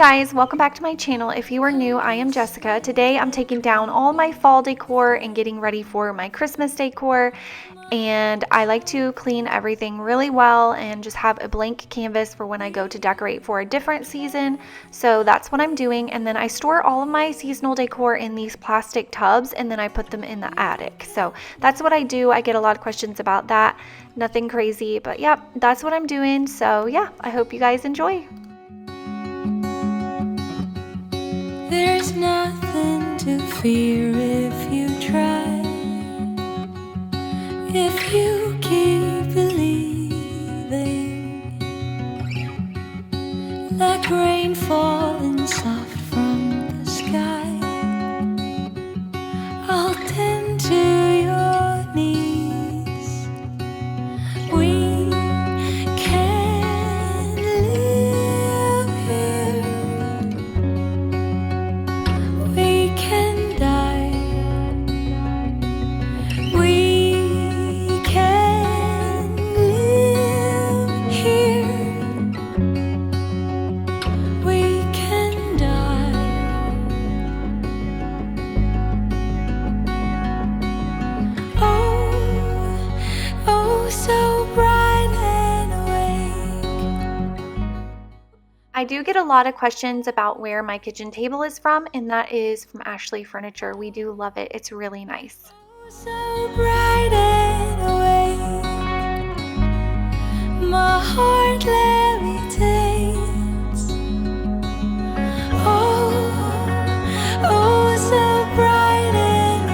guys, welcome back to my channel. If you are new, I am Jessica. Today I'm taking down all my fall decor and getting ready for my Christmas decor. And I like to clean everything really well and just have a blank canvas for when I go to decorate for a different season. So that's what I'm doing. And then I store all of my seasonal decor in these plastic tubs and then I put them in the attic. So that's what I do. I get a lot of questions about that. Nothing crazy, but yeah, that's what I'm doing. So yeah, I hope you guys enjoy. There's nothing to fear if you try. If you keep believing, like rain falling soft from the sky, I'll tend to your needs. We can live here. We can die. We can live here. We can die. Oh, oh, so bright and awake. I do get a lot of questions about where my kitchen table is from, and that is from Ashley Furniture. We do love it. It's really nice. So bright and awake, my heart levitates. Oh, oh, so bright and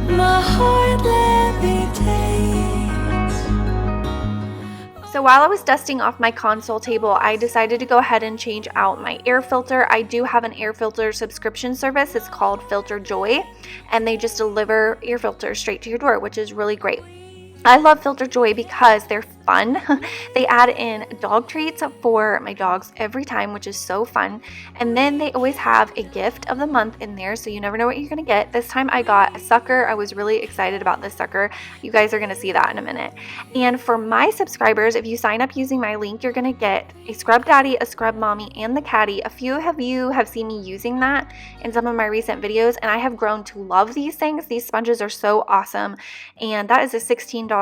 awake, my heart levitates. So while I was dusting off my console table, I decided to go ahead and change out my air filter. I do have an air filter subscription service. It's called Filter Joy, and they just deliver air filters straight to your door, which is really great. I love Filter Joy because they're fun. They add in dog treats for my dogs every time, which is so fun. And then they always have a gift of the month in there, so you never know what you're gonna get. This time I got a sucker. I was really excited about this sucker. You guys are gonna see that in a minute. And for my subscribers, if you sign up using my link, you're gonna get a Scrub Daddy, a Scrub Mommy, and the Caddy. A few of you have seen me using that in some of my recent videos, and I have grown to love these things. These sponges are so awesome, and that is a $16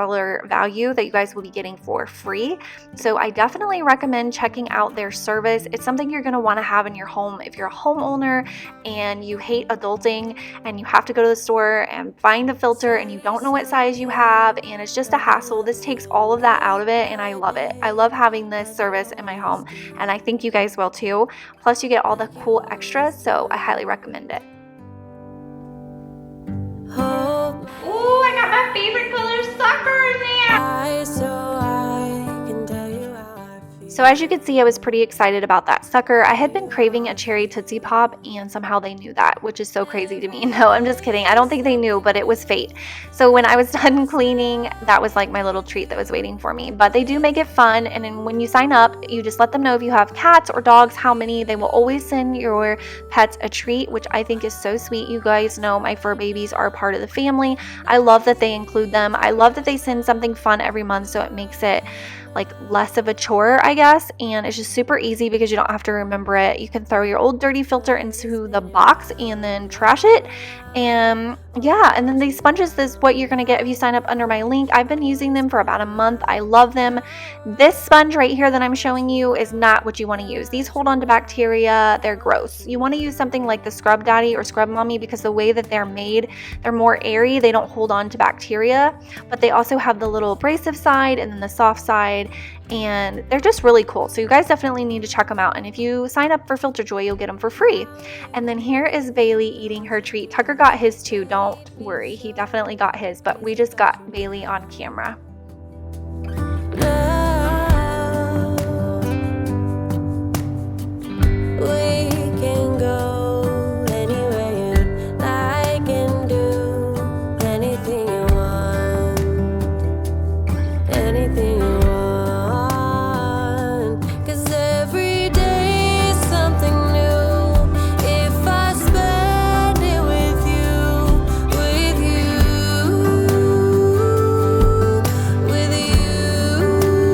value that you guys will be getting for free. So I definitely recommend checking out their service. It's something you're going to want to have in your home if you're a homeowner and you hate adulting and you have to go to the store and find a filter and you don't know what size you have and it's just a hassle. This takes all of that out of it and I love it. I love having this service in my home and I think you guys will too. Plus you get all the cool extras, so I highly recommend it. Oh, I got my favorite color sucker in there. So as you can see, I was pretty excited about that sucker. I had been craving a cherry Tootsie Pop and somehow they knew that, which is so crazy to me. No, I'm just kidding. I don't think they knew, but it was fate. So when I was done cleaning, that was like my little treat that was waiting for me. But they do make it fun. And then when you sign up, you just let them know if you have cats or dogs, how many. They will always send your pets a treat, which I think is so sweet. You guys know my fur babies are part of the family. I love that they include them. I love that they send something fun every month, so it makes it like less of a chore, I guess, and it's just super easy because you don't have to remember it. You can throw your old dirty filter into the box and then trash it, and yeah, and then these sponges is what you're gonna get if you sign up under my link. I've been using them for about a month. I love them. This sponge right here that I'm showing you is not what you want to use. These hold on to bacteria. They're gross. You want to use something like the Scrub Daddy or Scrub Mommy because the way that they're made, they're more airy. They don't hold on to bacteria, but they also have the little abrasive side and then the soft side, and they're just really cool. So you guys definitely need to check them out, and if you sign up for Filter Joy, you'll get them for free. And then here is Bailey eating her treat. Tucker got his too, don't worry, he definitely got his, but we just got Bailey on camera. With you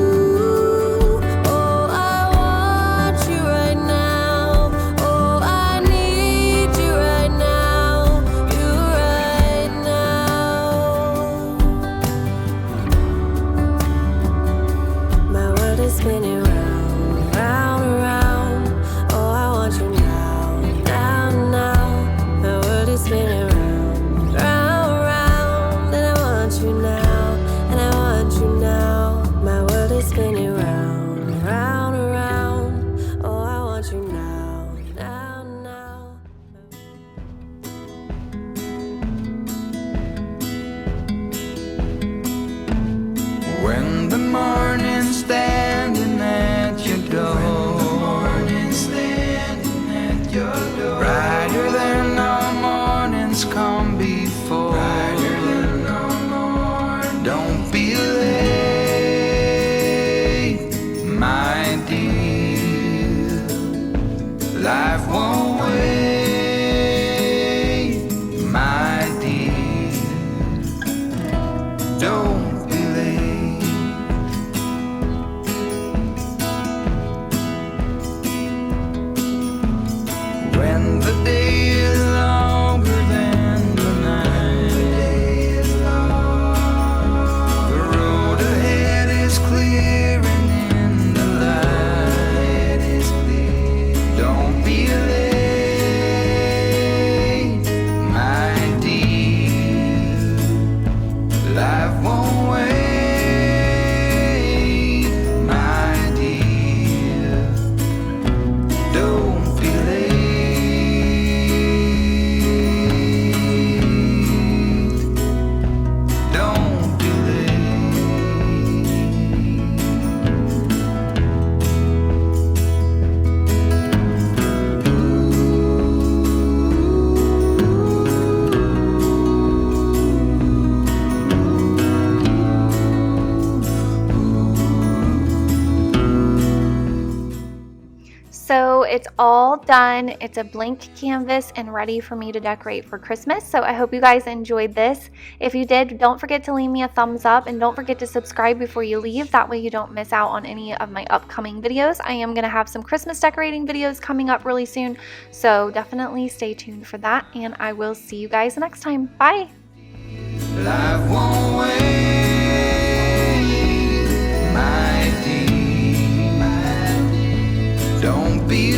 So it's all done. It's a blank canvas and ready for me to decorate for Christmas. So I hope you guys enjoyed this. If you did, don't forget to leave me a thumbs up and don't forget to subscribe before you leave. That way you don't miss out on any of my upcoming videos. I am going to have some Christmas decorating videos coming up really soon. So definitely stay tuned for that, and I will see you guys next time. Bye. Life won't wait, my dear. Don't be